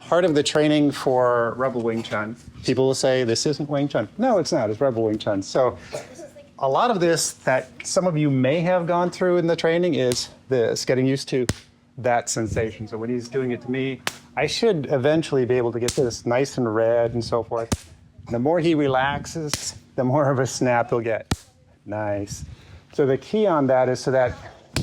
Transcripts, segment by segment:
part of the training for Rebel Wing Chun. People will say, this isn't Wing Chun. No, it's not. It's Rebel Wing Chun. So a lot of this that some of you may have gone through in the training is this, getting used to that sensation. So when he's doing it to me, I should eventually be able to get this nice and red and so forth. The more he relaxes, the more of a snap he'll get. Nice. So the key on that is so that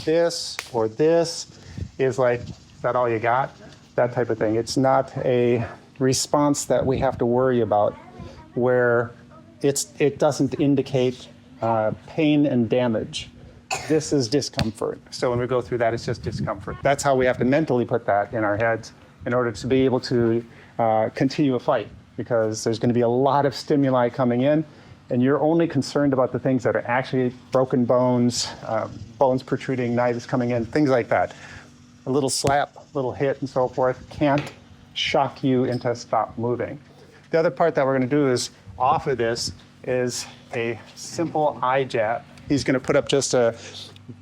this or this is like, is that all you got? That type of thing. It's not a response that we have to worry about where it doesn't indicate pain and damage. This is discomfort. So when we go through that, it's just discomfort. That's how we have to mentally put that in our heads in order to be able to continue a fight, because there's going to be a lot of stimuli coming in, and you're only concerned about the things that are actually broken bones, bones protruding, knives coming in, things like that. A little slap, little hit, and so forth can't shock you into stop moving. The other part that we're going to do is off of this is a simple eye jab. He's going to put up just a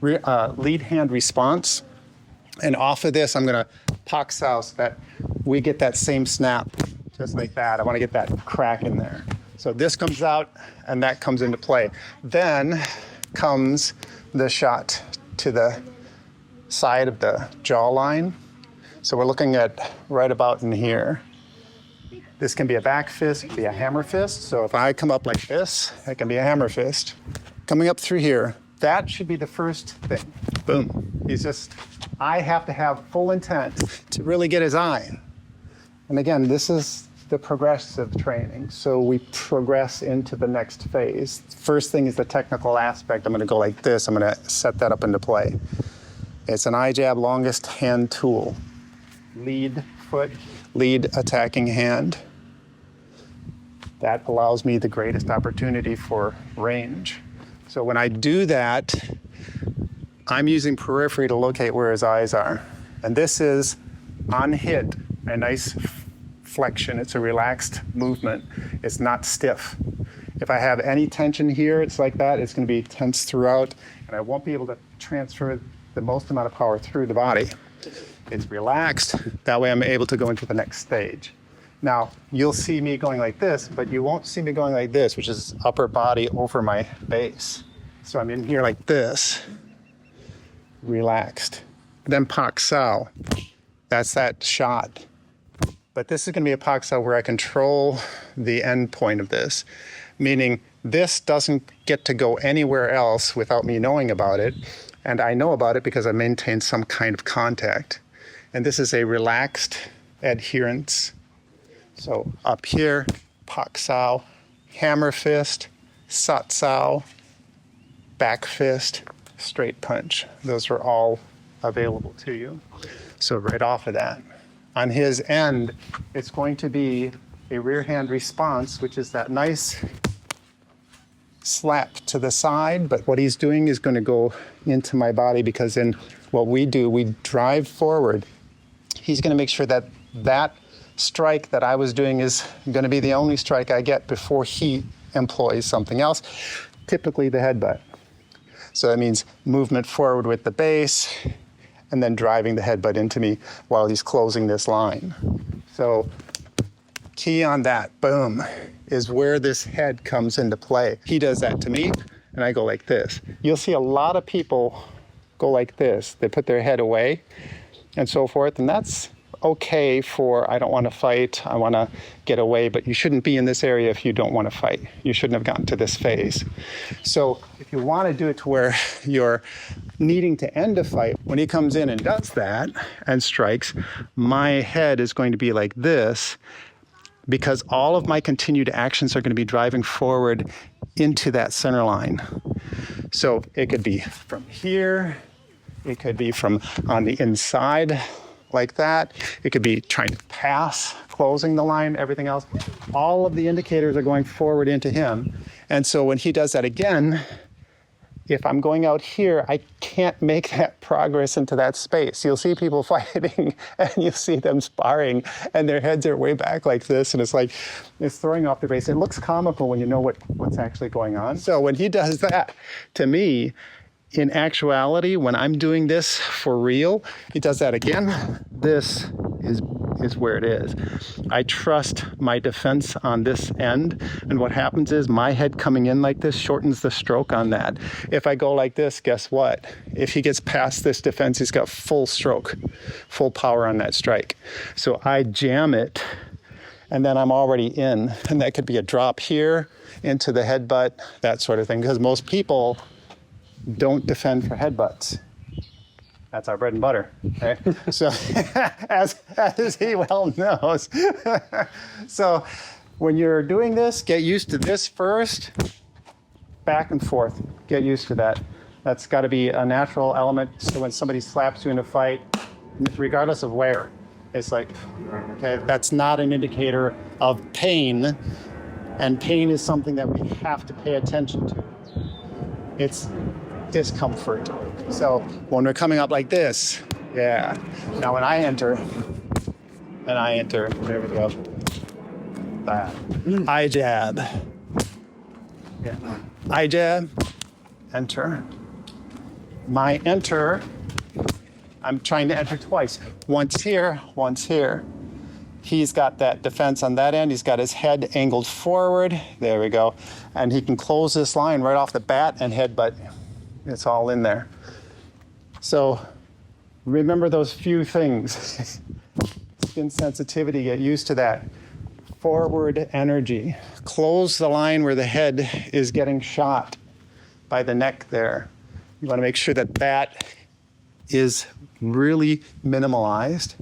lead hand response. And off of this, I'm going to pak sao so that we get that same snap, just like that. I want to get that crack in there. So this comes out, and that comes into play. Then comes the shot to the side of the jawline. So we're looking at right about in here. This can be a back fist, it can be a hammer fist. So if I come up like this, it can be a hammer fist. Coming up through here, that should be the first thing. Boom. I have to have full intent to really get his eye. And again, this is the progressive training. So we progress into the next phase. First thing is the technical aspect. I'm going to go like this. I'm going to set that up into play. It's an eye jab longest hand tool. Lead foot, lead attacking hand. That allows me the greatest opportunity for range. So when I do that, I'm using periphery to locate where his eyes are. And this is, on hit, a nice flexion. It's a relaxed movement. It's not stiff. If I have any tension here, it's like that. It's going to be tense throughout, and I won't be able to transfer the most amount of power through the body. It's relaxed. That way I'm able to go into the next stage. Now, you'll see me going like this, but you won't see me going like this, which is upper body over my base. So I'm in here like this, relaxed. Then pak sao. That's that shot. But this is going to be a pak sao where I control the end point of this, meaning this doesn't get to go anywhere else without me knowing about it. And I know about it because I maintain some kind of contact. And this is a relaxed adherence. So up here, pak sao, hammer fist, sat sao, back fist, straight punch. Those are all available to you. So right off of that. On his end, it's going to be a rear hand response, which is that nice slap to the side, but what he's doing is going to go into my body, because in what we do, we drive forward. He's going to make sure that that strike that I was doing is going to be the only strike I get before he employs something else, typically the headbutt. So that means movement forward with the base and then driving the headbutt into me while he's closing this line. So key on that, boom, is where this head comes into play. He does that to me, and I go like this. You'll see a lot of people go like this. They put their head away and so forth, and that's okay for, I don't want to fight, I want to get away, but you shouldn't be in this area if you don't want to fight. You shouldn't have gotten to this phase. So if you want to do it to where you're needing to end a fight, when he comes in and does that and strikes, my head is going to be like this, because all of my continued actions are going to be driving forward into that center line. So it could be from here, it could be from on the inside like that, it could be trying to pass, closing the line, everything else. All of the indicators are going forward into him. And so when he does that again, if I'm going out here, I can't make that progress into that space. You'll see people fighting and you'll see them sparring and their heads are way back like this, and it's like, it's throwing off the base. It looks comical when you know what's actually going on. So when he does that, to me, in actuality, when I'm doing this for real, he does that again. This is is where it is. I trust my defense on this end, and what happens is my head coming in like this shortens the stroke on that. If I go like this, guess what? If he gets past this defense, he's got full stroke, full power on that strike. So I jam it, and then I'm already in, and that could be a drop here into the headbutt, that sort of thing, because most people don't defend for headbutts. That's our bread and butter, okay? So, as he well knows. So, when you're doing this, get used to this first, back and forth. Get used to that. That's got to be a natural element. So when somebody slaps you in a fight, regardless of where, it's like, okay, that's not an indicator of pain, and pain is something that we have to pay attention to. It's discomfort. So when we're coming up like this, yeah. Now when I enter, there we go. That. I jab. Yeah. I jab, enter. My enter, I'm trying to enter twice. Once here, once here. He's got that defense on that end. He's got his head angled forward. There we go. And he can close this line right off the bat and headbutt. It's all in there. So remember those few things. Skin sensitivity, get used to that. Forward energy. Close the line where the head is getting shot by the neck there. You want to make sure that that is really minimalized.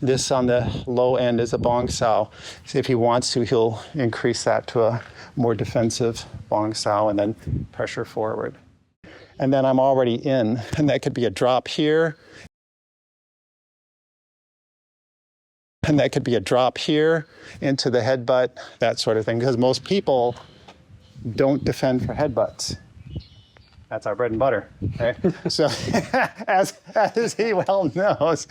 This on the low end is a bong sao. So if he wants to, he'll increase that to a more defensive bong sao and then pressure forward. And then I'm already in, and that could be a drop here. And that could be a drop here into the headbutt, that sort of thing, because most people don't defend for headbutts. That's our bread and butter, okay? So, as he well knows.